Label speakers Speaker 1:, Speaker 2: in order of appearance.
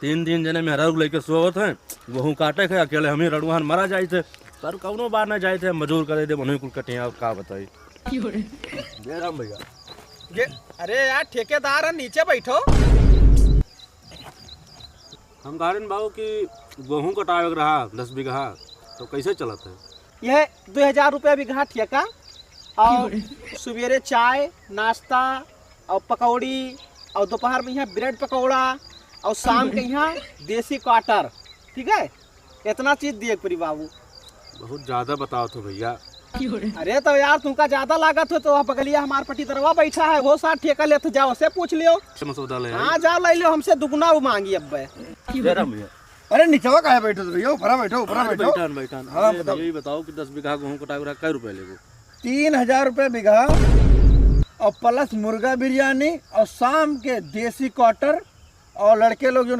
Speaker 1: तीन तीन जने मेहरा लेके सोवत हैं, गेहूँ काटे थे अकेले हम ही रड़ुआन मरा जाए थे। सर कौनो बार ना जाए थे, मजूर करे थे बनो कुल कटिया का बताई। जय राम भैया।
Speaker 2: अरे यार ठेकेदार है, नीचे बैठो।
Speaker 1: हम गारन बाबू की गेहूँ कटावे रहा 10 बीघा, तो कैसे चलत है?
Speaker 2: यह 2000 रुपया बीघा ठेका और सवेरे चाय नाश्ता और पकौड़ी और दोपहर में यहाँ ब्रेड पकौड़ा और शाम के यहाँ देसी क्वार्टर। ठीक है, इतना चीज दिए परी बाबू।
Speaker 1: बहुत ज्यादा बताओ तो भैया।
Speaker 2: अरे तो यार तुमका ज्यादा लागत हो तो आप बगलिया हमारे पटी तरवा बैठा है, वो साथ ठेका लेते जाओ, से पूछ लियो।
Speaker 1: मसौदा ले
Speaker 2: हाँ जाओ ले लो, हमसे दुगना वो मांगी अब।
Speaker 1: जय राम भैया।
Speaker 3: अरे नीचवा काहे बैठो भैया, ऊपर बैठो, ऊपर बैठो।
Speaker 1: बैठान बैठान।
Speaker 3: हाँ,
Speaker 1: बताओ ये बताओ कि 10 बीघा गेहूँ कटावे रहा कै रुपए लेगो?
Speaker 3: 3000 रुपये बीघा और प्लस मुर्गा बिरयानी और शाम के देसी क्वार्टर और लड़के लोग जो